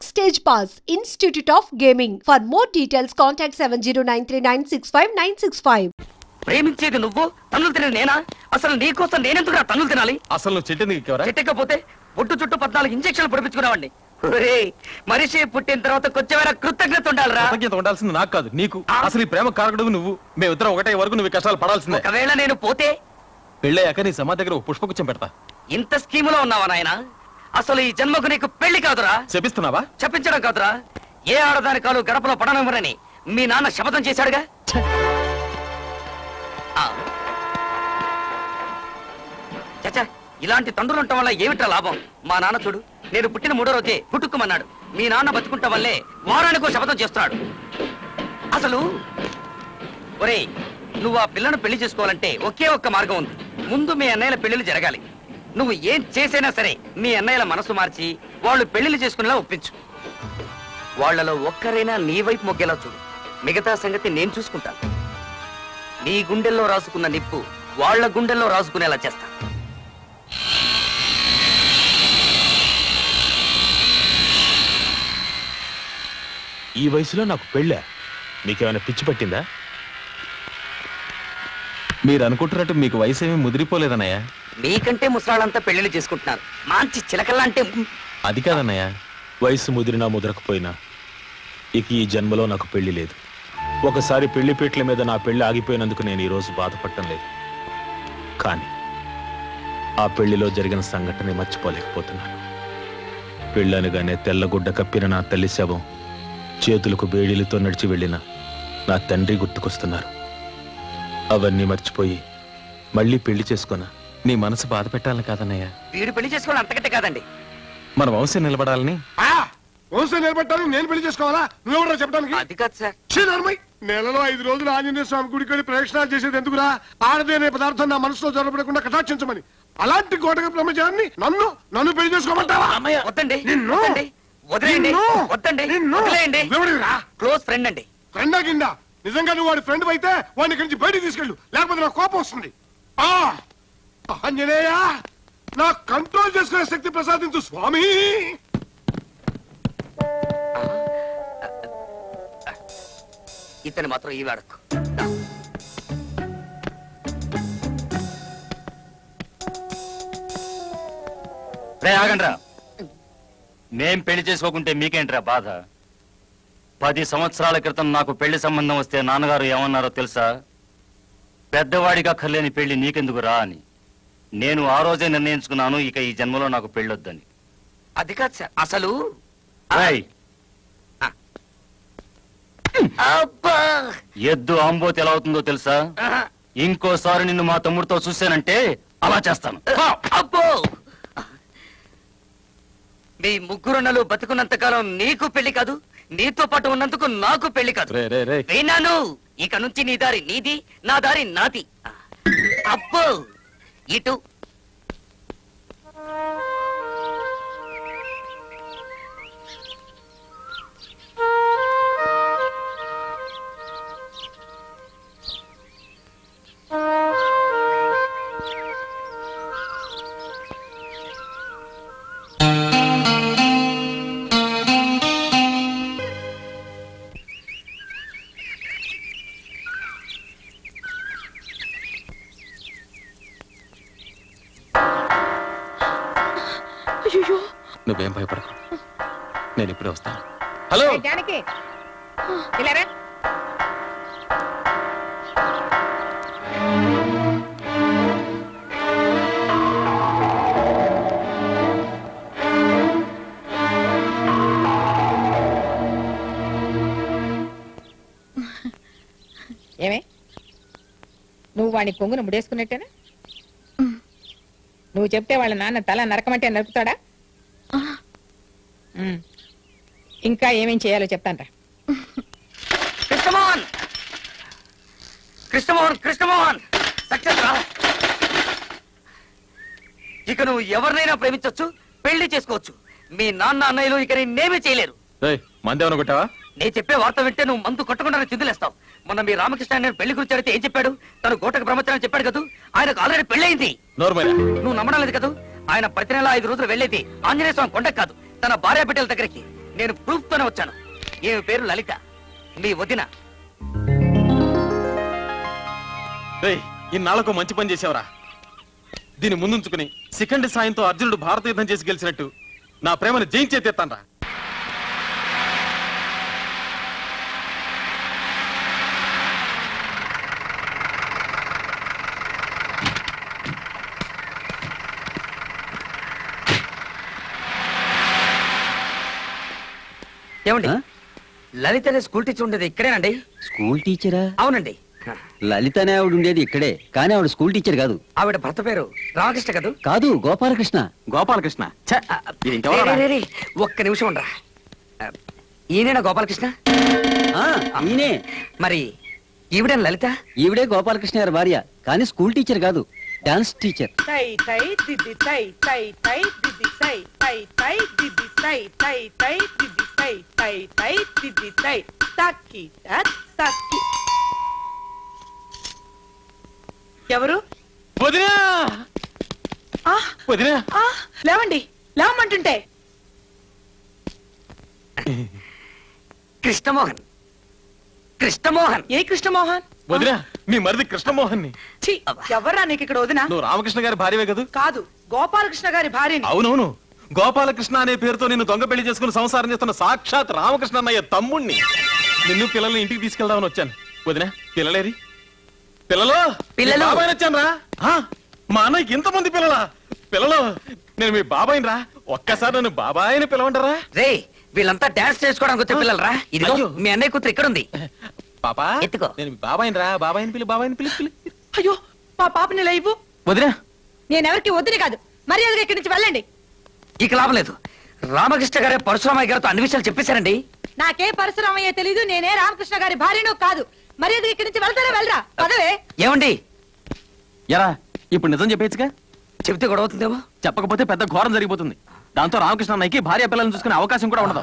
Backstage Pass, Institute of Gaming. For more details, contact 7093965965. ప్రేమించేది నువ్వు, తన్నులు తినే నేనా? అసలు నీకోసం నేనెందుకు తన్నులు తినాలి? అసలు నువ్వు చెట్టెక్కపోతే ఒట్టు చుట్టూ 14 ఇంజక్షన్లు పొడిపించుకున్నావండి. మనిషి పుట్టిన తర్వాత కొంచెమైనా కృతజ్ఞత ఉండాలిరా. కృతజ్ఞత ఉండాల్సింది నాకు కాదు, నీకు. అసలు ఈ ప్రేమ కారకుడు నువ్వు. మేమిద్దరం ఒకటే వరకు నువ్వు కష్టాలు పడాల్సిందే. ఒకవేళ నేను పోతే పెళ్ళయ్యాక నీ సమాధి దగ్గర ఒక పుష్పగుచ్చం పెడతా. ఇంత స్కీములో ఉన్నావా నాయన? అసలు ఈ జన్మకు నీకు పెళ్లి కాదురా. చెప్పిస్తున్నావా? చెప్పించడం కాదురా, ఏ ఆడదాని కాలు గడపలో పడనివ్వరని మీ నాన్న శపథం చేశాడుగా. చచ్చా, ఇలాంటి తండ్రులు ఉండటం వల్ల ఏమిటా లాభం? మా నాన్న చూడు, నేను పుట్టిన 3వ రోజే పుట్టుకుమన్నాడు. మీ నాన్న బతుకుంటా వల్లే వారానికో శపథం చేస్తున్నాడు. అసలు ఒరేయ్, నువ్వు ఆ పిల్లను పెళ్లి చేసుకోవాలంటే ఒకే ఒక్క మార్గం ఉంది. ముందు మీ అన్నయ్యల పెళ్లిళ్ళు జరగాలి. నువ్వు ఏం చేసైనా సరే మీ అన్నయ్యల మనసు మార్చి వాళ్ళు పెళ్లిళ్ళు చేసుకునేలా ఒప్పించు. వాళ్లలో ఒక్కరైనా నీ వైపు మొగ్గేలా చూడు. మిగతా సంగతి నేను చూసుకుంటాను. నీ గుండెల్లో రాసుకున్న నిప్పు వాళ్ళ గుండెల్లో రాసుకునేలా చేస్తా. ఈ వయసులో నాకు పెళ్ళా? మీకేమైనా పిచ్చి పట్టిందా? మీరు అనుకుంటున్నట్టు మీకు వయసు ఏమీ ముదిరిపోలేదన్నయ్య. మీకంటే ముసలాళ్ళంతా పెళ్లిళ్ళు చేసుకుంటున్నారు. మంచి చిలకల్లా అంటే అది కాదన్నయ్య. వయసు ముదిరినా ముదరకపోయినా ఇక ఈ జన్మలో నాకు పెళ్లి లేదు. ఒకసారి పెళ్లిపీట్ల మీద నా పెళ్లి ఆగిపోయినందుకు నేను ఈరోజు బాధపడటం లేదు. కానీ ఆ పెళ్లిలో జరిగిన సంఘటన మర్చిపోలేకపోతున్నాను. పెళ్ళనగానే తెల్లగుడ్డ కప్పిన నా తల్లి శవం, చేతులకు బేడీలతో నడిచి వెళ్ళిన నా తండ్రి గుర్తుకొస్తున్నారు. అవన్నీ మర్చిపోయి మళ్ళీ పెళ్లి చేసుకున్నా నీ మనసు బాధ పెట్టాలని కాదన్నయ్య. వీడు పెళ్లి చేసుకోవాలి అంతకంటే కాదండి. మన వంశం నిలబడాలని. వంశం నిలబెట్టాలని నేను పెళ్లి చేసుకోవాలా? నువ్వెవరో చెప్పడానికి? అది కాదు సార్. నెలలో 5 రోజులు ఆంజనేయ స్వామి గుడికి వెళ్ళి ప్రదక్షిణాలు చేసేది ఎందుకురా? ఆడదేనే పదార్థం నా మనసులో జరపడకుండా కటాక్షించమని. అలాంటి కోటక బ్రహ్మచారిని నన్ను పెళ్లి చేసుకోమంటావా? వద్దండి, వదిలేయండి, వద్దండి, వదిలేయండి. క్లోజ్ ఫ్రెండ్ అండి. ఫ్రెండా కింద? నిజంగా నువ్వు వాడి ఫ్రెండ్ అయితే వాడిని ఇక్కడి నుంచి బయటికి తీసుకెళ్ళు, లేకపోతే నాకు కోపం వస్తుంది. ఆంజనేయ, నా కంట్రోల్ చేసుకునే శక్తి ప్రసాదించు స్వామి. ఇతను మాత్రం ఈ వాడకు. ఆగండ్రా. మేం పెళ్లి చేసుకోకుంటే మీకేంట్రా బాధ? 10 సంవత్సరాల క్రితం నాకు పెళ్లి సంబంధం వస్తే నాన్నగారు ఏమన్నారో తెలుసా? పెద్దవాడిగా అక్కర్లేని పెళ్లి నీకెందుకు రా అని. నేను ఆ రోజే నిర్ణయించుకున్నాను, ఇక ఈ జన్మలో నాకు పెళ్ళొద్దని. అది కాదు సార్, అసలు ఎద్దు ఆంబోతి ఎలా అవుతుందో తెలుసా? ఇంకోసారి నిన్ను మా తమ్ముడితో చూశానంటే అలా చేస్తాను. అబ్బో, మీ ముగ్గురున్నలు బతుకున్నంత కాలం నీకు పెళ్లి కాదు, నీతో పాటు ఉన్నందుకు నాకు పెళ్లి కాదు. విన్నాను. ఇక నుంచి నీ దారి నీది, నా దారి నాది. అబ్బో, ఇటు. నువ్వేం భయపడకు, నేను ఇప్పుడే వస్తాను. హలో జానకి, ఇలా రా. ఏమే, నువ్వు వాడిని కొంగును ముడేసుకున్నట్టేనా? నువ్వు చెప్తే వాళ్ళ నాన్న తల నరకమంటే నరుకుతాడా? ఇంకా ఏమేం చేయాలో చెప్తాన్రా. కృష్ణమోహన్, కృష్ణమోహన్, కృష్ణమోహన్, సక్సెస్ రా. ఇక నువ్వు ఎవరినైనా ప్రేమించొచ్చు, పెళ్లి చేసుకోవచ్చు. మీ నాన్న అన్నయ్యలు ఇక నేనేమీ చేయలేరు. మందేమన్నా కొట్టావా? నేను చెప్పే వార్త వింటే నువ్వు మందు కొట్టకుండానే చిందులేస్తావు. మొన్న మీ రామకృష్ణ నేను పెళ్లి గురించి అడిగితే ఏం చెప్పాడు? తను గోటక బ్రహ్మచారి చెప్పాడు కదా, ఆయనకు ఆల్రెడీ పెళ్ళయింది. నువ్వు నమ్మడం లేదు కదా? ఆయన ప్రతి నెల 5 రోజులు వెళ్ళేది ఆంజనేయ స్వామి కొండకు కాదు, తన భార్య బిడ్డల దగ్గరికి. నేను ప్రూఫ్ తోనే వచ్చాను. ఈమె పేరు లలిత, మీ వదిన. ఇన్నాళ్లకు మంచి పని చేసావురా. దీన్ని ముందుంచుకుని శిఖండి సాయంతో అర్జునుడు భారత యుద్ధం చేసి గెలిచినట్టు నా ప్రేమను జయించేతేస్తాన్రా. ఏమండి, లలిత అనే స్కూల్ టీచర్ ఉండేది ఇక్కడేనండి? స్కూల్ టీచరా? అవునండి. లలిత అనే ఆవిడ ఉండేది ఇక్కడే, కానీ ఆవిడ స్కూల్ టీచర్ కాదు. ఆవిడ భర్త పేరు రామకృష్ణ కదూ? కాదు, గోపాలకృష్ణ. గోపాలకృష్ణ? ఒక్క నిమిషం ఉండరా. ఈయనేనా గోపాలకృష్ణ? ఈయనే. మరి ఈవిడే లలిత? ఈవిడే గోపాలకృష్ణ గారి భార్య, కానీ స్కూల్ టీచర్ కాదు, డాన్స్ టీచర్. తై తై దిది తై తై తై దిది తై తై తై దిది తై తై తై దిది తై తై తై దిది తై తక్కి తక్కి. ఎవరు? వదినా! వదినా! లేవండి, లేవమంటుంటే. కృష్ణమోహన్. కృష్ణమోహన్. ఏ కృష్ణమోహన్? వదినా, మీ మరిది కృష్ణమోహన్ ని. ఎవర్రా నీకు ఇక్కడ వదినా? నువ్వు రామకృష్ణ గారి భార్యవే కదూ? కాదు, గోపాలకృష్ణ గారి భార్యని. అవునవును, గోపాలకృష్ణ అనే పేరుతో నిన్ను దొంగ పెళ్లి చేసుకుని సంసారం చేస్తున్న సాక్షాత్ రామకృష్ణ అన్నయ్య తమ్ముణ్ణి. నిన్ను పిల్లల్ని ఇంటికి తీసుకెళ్దామని వచ్చాను. వదినా, పిల్లలేరి? పిల్లలు బాబాయ్ వచ్చాను రా. మా అన్నయ్యకి ఇంతమంది పిల్లలా? పిల్లలు, నేను మీ బాబాయిని రా. ఒక్కసారి నన్ను బాబాయిని పిలవంటారా? రే, వీళ్ళంతా డాన్స్ చేసుకోవడానికి వచ్చే పిల్లలు రా. ఇదిగో మీ అన్నయ్య కూతురు ఇక్కడ ఉంది. పాపా, ఎత్తుకో. నేను మీ బాబాయిని రా. బాబాయిని పిలి, బాబాయిని పిలి. అయ్యో, మా పాపని లైవ్. వదినా, నేనెవరికి వద్దుని కాదు, మర్యాదగా ఇక్కడి నుంచి వెళ్ళండి. ఇక లాభం లేదు. రామకృష్ణ గారే పరశురామయ్య గారితో అన్ని విషయాలు చెప్పేశారండి. నాకే పరశురామయ్య తెలీదు, నేనే రామకృష్ణ గారి భార్యను కాదు. మర్యాదగా ఇక్కడి నుంచి వెళ్తారా? వెళ్ళరా, పదవే. ఏమండి, ఎరా ఇప్పుడు నిజం చెప్పేచ్చుగా? చెబితే గొడవ అవుతుందేమో. చెప్పకపోతే పెద్ద ఘోరం జరిగిపోతుంది. దాంతో రామకృష్ణ అన్నయ్యకి భార్య పిల్లలను చూసుకునే అవకాశం కూడా ఉండదు.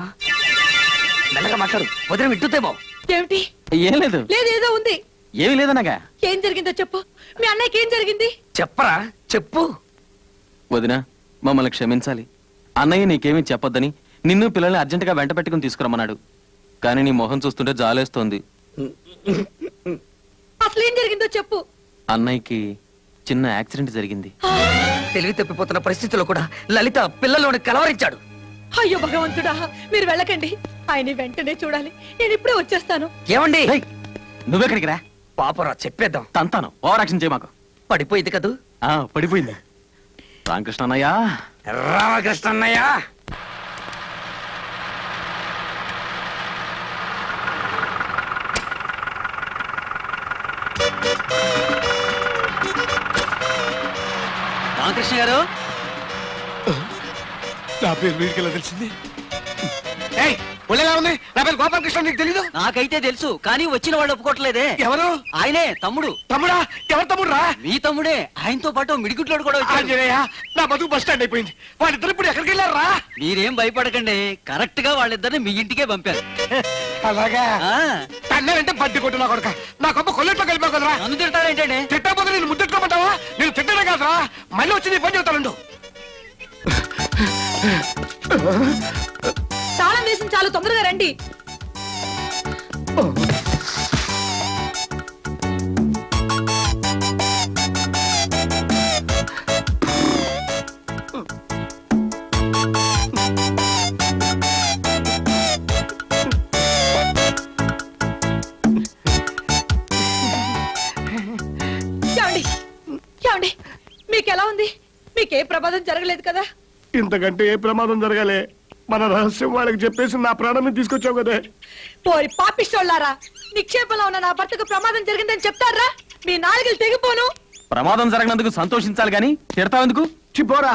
మెల్లగా మాట్లాడు, వదిన వింటుందేమో. ఏమిటి? ఏం లేదు. లేదు, ఏదో ఉంది. ఏమీ లేదనగా. ఏం జరిగిందో చెప్పు. మీ అన్నయ్యకి ఏం జరిగింది? చెప్పరా, చెప్పు. వదినా, మమ్మల్ని క్షమించాలి. అన్నయ్య నీకేమీ చెప్పొద్దని నిన్ను పిల్లల్ని అర్జెంటుగా వెంట పెట్టుకుని తీసుకురమ్మన్నాడు. కానీ నీ మొహం చూస్తుంటే జాలేస్తోంది. అసలు ఏం జరిగిందో చెప్పు. అన్నయ్యకి చిన్న యాక్సిడెంట్ జరిగింది. తెలివి తప్పిపోతున్న పరిస్థితుల్లో కూడా లలిత పిల్లల్లోని కలవరించాడు. అయ్యో భగవంతుడా, మీరు వెళ్ళకండి. ఆయన వెంటనే చూడాలి. నేను ఇప్పుడే వచ్చేస్తాను. ఏమండి, నువ్వెక్కడికి రా. పాపరా, చెప్పేద్దాం. తంతాను, ఓవర్ యాక్షన్ చేయ మాకు. పడిపోయింది కదూ? పడిపోయింది. రామకృష్ణ అన్నయ్య. రామకృష్ణ అన్నయ్య. రామకృష్ణ గారు, నా పేరు వీడికి ఎలా తెలిసింది? ఒళ్ళేలా ఉంది? నా పేరు గోపాలకృష్ణ, నీకు తెలీదు? నాకైతే తెలుసు, కానీ వచ్చిన వాళ్ళు ఒప్పుకోవట్లేదే. ఎవరు? ఆయనే, తమ్ముడు. తమ్ముడా? ఎవరు తమ్ముడు రా? మీ తమ్ముడే. ఆయనతో పాటు మిడిగుట్లోడు కూడా వచ్చాడు. ఆంజనేయ, నా బతుకు బస్ స్టాండ్ అయిపోయింది. వాళ్ళిద్దరు ఇప్పుడు ఎక్కడికి వెళ్ళారు రా? మీరేం భయపడకండి, కరెక్ట్ గా వాళ్ళిద్దరిని మీ ఇంటికే పంపారు. అలాగా? తన్నారంటే బడ్డి కొట్టు నా కొడుక. నా కొమ్మ కొల్లెట్లో కలిపావు కదరా. నన్ను తింటారేంటండి? తిట్టకపోతే నేను ముద్దెట్టుకోమంటావా? నేను తిట్టనే కాదురా, మళ్ళీ వచ్చి నీ పని చెబుతాను. తాళం వేసిన చాలు, తొందరగా రండి. మీకెలా ఉంది? మీకే ప్రమాదం జరగలేదు కదా? ఇంతకంటే ఏ ప్రమాదం జరగాలే? మన రహస్యం వాళ్ళకి చెప్పేసి నా ప్రాణాన్ని తీసుకొచ్చావు కదే. పోయి పాపిస్తోళ్ళారా, నిక్షేపంలో ఉన్న నా భర్తకు ప్రమాదం జరిగిందని చెప్తారా? మీ నాలుగులు తెగిపోను. ప్రమాదం జరగనందుకు సంతోషించాలి గాని తిడతావెందుకు? చిపోరా,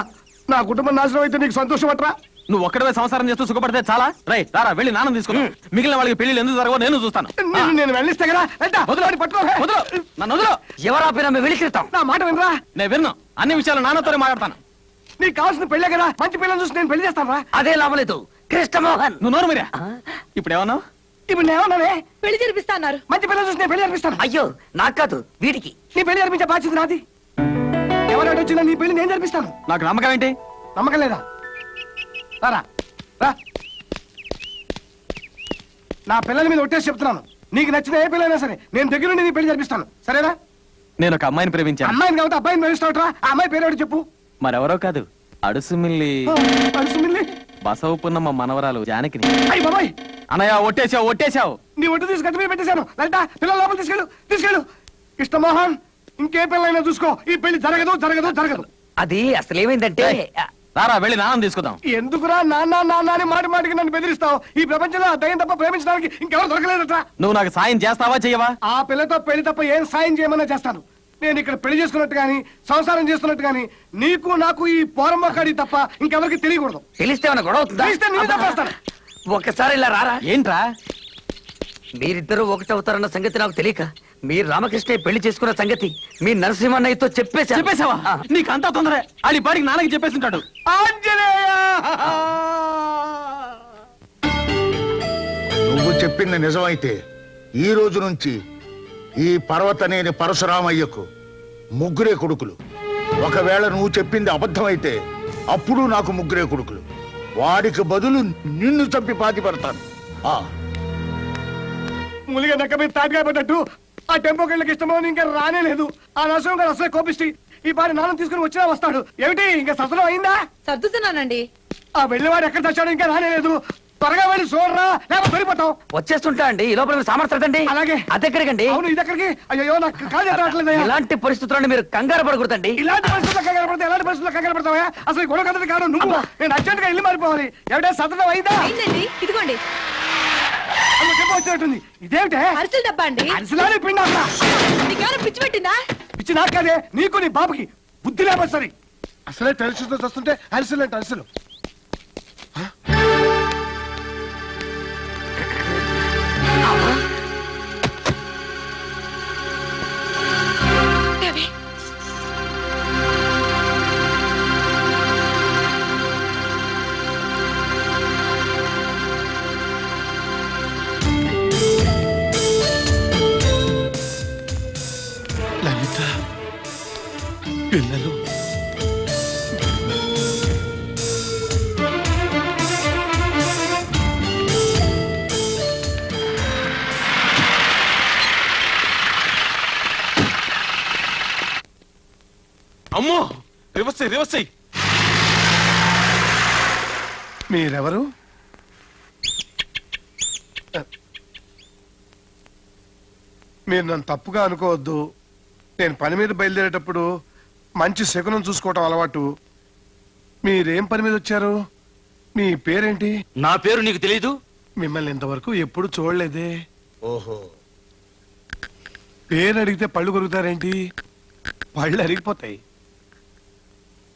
నా కుటుంబం నాశనం అయితే నీకు సంతోషం అట్రా? నువ్వు ఒక్కడే సంసారం చేస్తూ సుఖపడితే చాలా. రై రారా, వెళ్ళి నాన్న తీసుకున్నా. మిగిలిన వాళ్ళకి పెళ్లి ఎందుకు జరగవో నేను చూస్తాను. నేను వెళ్ళిస్తే కదా. నన్ను వదిలో. ఎవరా పేరు వెళ్ళి తిడతాం. నా మాట వినరా? నేను విన్ను. అన్ని విషయాలు నాన్నతోనే మాట్లాడతాను. నీకు కావాల్సిన పెళ్ళే కదా, మంచి పిల్లలు చూసి నేను పెళ్లి చేస్తాను రా. అదే లాభలేదు కృష్ణమోహన్. నువ్వు నోరు మీరా. ఇప్పుడు ఏమన్నావు? ఇప్పుడు నేనేమన్నానే? పెళ్లి జరిపిస్తాన్నారు. మంచి పిల్లలు చూసి నేను పెళ్లి జరిపిస్తాను. అయ్యో, నాకు కాదు, వీడికి. నీ పెళ్లి జరిపించే బాధ్యత నాది. ఎవరైనా వచ్చినా నీ పెళ్లి నేను జరిపిస్తాను. నాకు నమ్మకం ఏంటి? నమ్మకం లేదా? రారా రా. నా పిల్లల మీద ఒట్టేసి చెప్తున్నాను, నీకు నచ్చిన ఏ పిల్లైనా సరే నేను దగ్గర నుండి నీ పెళ్లి జరిపిస్తాను, సరేనా? నేను ఒక అమ్మాయిని ప్రేమించాను. అమ్మాయిని కాబట్టి అబ్బాయిని ప్రేమిస్తావుట్రా? ఆ అమ్మాయి పేరు చెప్పు. మరెవరో కాదు, అడుసుమిల్లి అడుసుమిల్లి బసవపున్నమ్మ మనవరాలు జానకిని. అయ్యి బాబాయ్, అన్నయ్య ఒట్టేశావు. నీ ఒట్టు తీసి గట్టి మీద పెట్టేశాను. లలిత, పిల్లల లోపల తీసుకెళ్ళు. కృష్ణమోహన్, ఇంకే పిల్లైనా చూసుకో, ఈ పెళ్లి జరగదు. అది అసలు ఏమైందంటే రారా వెళ్ళి నాన్న తీసుకుందాం. ఎందుకురా నాన్న అని మాటికి నన్ను బెదిరిస్తావు? ఈ ప్రపంచంలో ఆ దయ్యం తప్ప ప్రేమించడానికి ఇంకెవరు దొరకలేదట. నువ్వు నాకు సాయం చేస్తావా చెయ్యవా? ఆ పిల్లతో పెళ్లి తప్ప ఏం సాయం చేయమన్నా చేస్తాను. నేను ఇక్కడ పెళ్లి చేసుకున్నట్టు గాని సంసారం చేస్తున్నట్టు గాని నీకు నాకు ఈ పోరమ్మకాడి తప్ప ఇంకెవరికి తెలియకూడదు. తెలిస్తే మన గొడవ అవుతుందా? తెలిస్తే నేను తప్పేస్తాను. ఒకసారి ఇలా రారా. ఏంట్రా? మీరిద్దరూ ఒకటవుతారన్న సంగతి నాకు తెలియక మీరు రామకృష్ణ పెళ్లి చేసుకున్న సంగతి మీ నరసింహన్నయ్యతో చెప్పేశావా? నీకు అంతా తొందరే. అది పాడికి నాన్నకి చెప్పేసి ఉంటాడు. నువ్వు చెప్పింది నిజమైతే ఈ రోజు నుంచి ఈ పర్వతనేని పరశురామయ్యకు ముగ్గురే కొడుకులు. ఒకవేళ నువ్వు చెప్పింది అబద్ధమైతే అప్పుడు నాకు ముగ్గురే కొడుకులు. వాడికి బదులు నిన్ను చంపి పాతి పడతాను. ములిగా నక్క మీద తాటిగా పడ్డట్టు ఆ టెంపో కెళ్ళకి ఇష్టమో ఇంకా రానే లేదు. ఆ నరసింహ గారు అసలే కోపిష్టి. ఈ పారి నాన్న తీసుకుని వచ్చినా వస్తాడు. ఏమిటి ఇంకా ససనం అయిందా? సర్దుతున్నానండి. ఆ వెళ్ళేవాడు ఎక్కడ తెచ్చాడు? ఇంకా రానే లేదు. త్వరగా వెళ్ళి చూడరా, లేకపోతే సరిపోతాం. వచ్చేస్తుంటా అండి. ఈ లోపల సామర్థ్యండి. అలాగే. అదెక్కడికండి? అవును, ఇదెక్కడికి? అయ్యో నాకు కాదు రావట్లేదు. ఇలాంటి పరిస్థితుల్లో మీరు కంగారు పడకూడదండి. ఇలాంటి పరిస్థితుల్లో కంగారు పడతా? ఎలాంటి పరిస్థితుల్లో కంగారు పడతావా? అసలు ఈ గొడవ కథది కాదు. నువ్వు నేను అర్జెంట్ గా ఇల్లు మారిపోవాలి. ఎవడే సతనం అయిందా? ఇదిగోండి. చెప్ప వచ్చినట్టుంది. ఇదేమిటే? అరిసెల డబ్బా అండి. అరిసెలానే పిండి అసలు. నీకేమైనా పిచ్చి పెట్టిందా? పిచ్చి నాకు కాదే, నీకు నీ బాబుకి బుద్ధి లేకపోతే సరే. అసలే టెన్షన్తో వస్తుంటే అరిసెలు అంటే అరిసెలు. లలిత, పిల్లలు అమ్మో, రివర్స్. మీరెవరు? మీరు నన్ను తప్పుగా అనుకోవద్దు. నేను పని మీద బయలుదేరేటప్పుడు మంచి శకునం చూసుకోవటం అలవాటు. మీరేం పని మీద వచ్చారు? మీ పేరేంటి? నా పేరు నీకు తెలీదు? మిమ్మల్ని ఇంతవరకు ఎప్పుడు చూడలేదే. ఓహో, పేరు అడిగితే పళ్ళు కొరుకుతారేంటి? పళ్ళు అరిగిపోతాయి.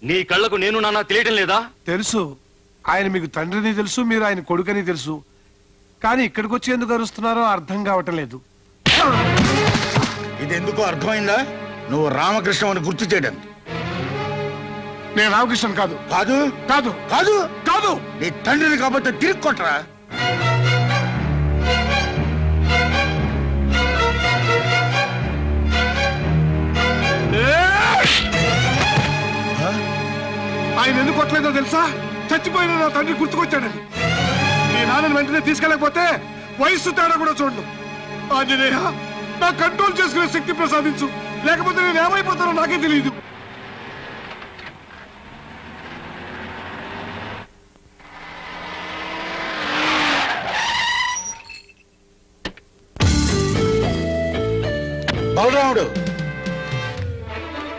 నీ కళ్ళకు నేను నాన్న తెలియటం లేదా? తెలుసు. ఆయన మీకు తండ్రిని తెలుసు, మీరు ఆయన కొడుకని తెలుసు. కానీ ఇక్కడికి వచ్చి ఎందుకు అరుస్తున్నారో అర్థం కావటం లేదు. ఇది ఎందుకో అర్థమైందా? నువ్వు రామకృష్ణ అని గుర్తు చేయడానికి. నేను రామకృష్ణ కాదు. కాదు కాదు కాదు కాదు నీ తండ్రిని కాబట్టి తిరిగి కొట్టరా. ఆయన ఎందుకు కొట్టలేదో తెలుసా? చచ్చిపోయిన నా తండ్రి గుర్తుకొచ్చాడని. నీ నాన్నని వెంటనే తీసుకెళ్ళకపోతే వయస్సు తేడా కూడా చూడను. ఆంజనేయ, నా కంట్రోల్ చేసుకునే శక్తి ప్రసాదించు, లేకపోతే నేను ఏమైపోతానో నాకే తెలియదు.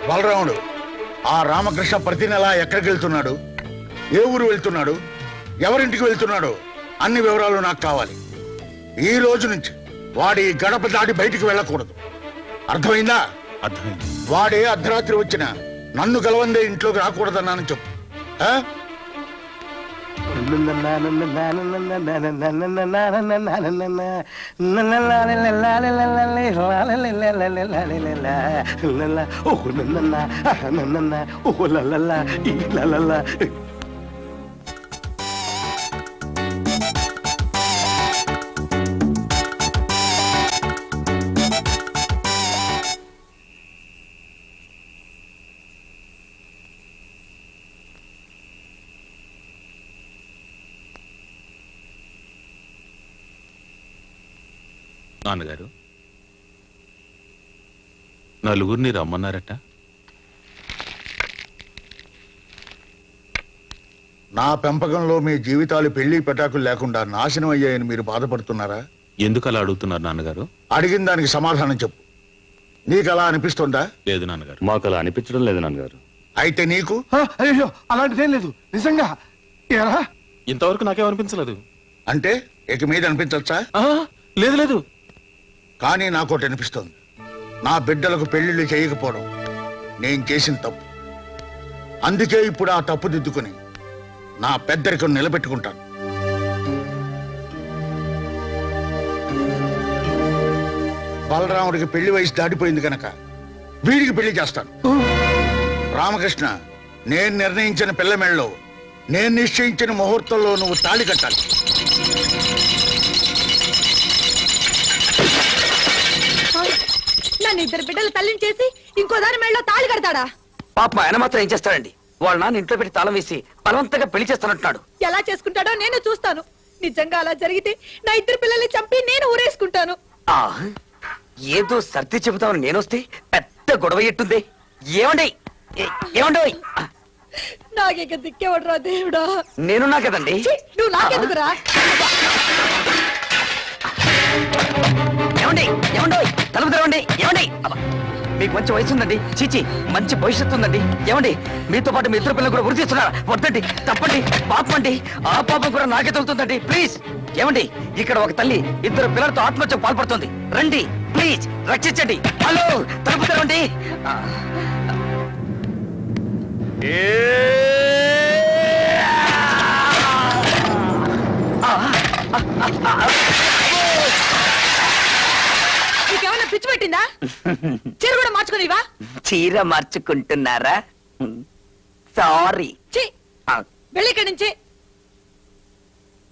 బలరాముడు ఆ రామకృష్ణ ప్రతి నెల ఎక్కడికి వెళ్తున్నాడు, ఏ ఊరు వెళ్తున్నాడు, ఎవరింటికి వెళ్తున్నాడో అన్ని వివరాలు నాకు కావాలి. ఈ రోజు నుంచి వాడి గడప దాటి బయటికి వెళ్ళకూడదు. అర్థమైందా? అర్థమైంది. వాడే అర్ధరాత్రి వచ్చిన నన్ను గెలవందే ఇంట్లోకి రాకూడదన్నానని చెప్పు. నాన్నగారు, నలుగురిని రమ్మన్నారట. నా పెంపకంలో మీ జీవితాలు పెళ్లి పెటాకులు లేకుండా నాశనం అయ్యాయని మీరు బాధపడుతున్నారా? ఎందుకు అలా అడుగుతున్నారు నాన్నగారు? అడిగిన దానికి సమాధానం చెప్పు. నీకు అలా అనిపిస్తుందా? లేదు నాన్నగారు. మాకు అలా అనిపించడం లేదు నాన్నగారు. అయితే నీకు? అయ్యో అలాంటిదేం లేదు నిజంగా. ఇంతవరకు నాకేమనిపించలేదు. అంటే ఇక మీద అనిపించచ్చా? లేదు లేదు. కానీ నాకోటి అనిపిస్తోంది. నా బిడ్డలకు పెళ్లిళ్ళు చేయకపోవడం నేను చేసిన తప్పు. అందుకే ఇప్పుడు ఆ తప్పు దిద్దుకుని నా పెద్దరికం నిలబెట్టుకుంటాను. బలరాముడికి పెళ్లి వయసు దాటిపోయింది కనుక వీడికి పెళ్లి చేస్తాను. రామకృష్ణ, నేను నిర్ణయించిన పిల్ల మెళ్ళలో నేను నిశ్చయించిన ముహూర్తంలో నువ్వు తాళి కట్టాలి. నన్ను ఇద్దరు బిడ్డలు తల్లిని చేసి ఇంకో దాని మెళ్ళలో తాళి కడతాడా? పాప ఆయన మాత్రం ఏం చేస్తాడండి? వాళ్ళ నాన్న ఇంట్లో పెట్టి తాళం వేసి బలవంతంగా పెళ్లి చేస్తానంటున్నాడు. ఎలా చేసుకుంటాడో నేను చూస్తాను. నిజంగా అలా జరిగితే నా ఇద్దరు పిల్లల్ని చంపి నేను ఊరేసుకుంటాను. ఏదో సర్ది చెబుతామని నేనొస్తే పెద్ద గొడవ ఎట్టుంది. ఏమండి ఏమండి, నాకేక దిక్కేవడరా దేవుడా. నేనున్నా కదండి. నువ్వు నాకెందుకురా? ఏమండి ఏమండి, తలుపు తెరవండి. ఏమండి, మీకు మంచి వయసు ఉందండి. చీచి, మంచి భవిష్యత్తు ఉందండి. ఏమండి, మీతో పాటు మీ ఇద్దరు పిల్లలు కూడా వృద్ధి చేస్తున్నారా? వద్దండి, తప్పండి, పాపం అండి. ఆ పాపం కూడా నాకే తగ్గుతుందండి. ప్లీజ్. ఏమండి, ఇక్కడ ఒక తల్లి ఇద్దరు పిల్లలతో ఆత్మహత్యకు పాల్పడుతుంది. రండి ప్లీజ్, రక్షించండి. హలో, తలుపు తెరవండి. నీకేమన్నా పిచ్చి పెట్టిందా? చీర కూడా మార్చుకునివా? చీర మార్చుకుంటున్నారా? సారీ. వెళ్ళి ఇక్కడి నుంచి.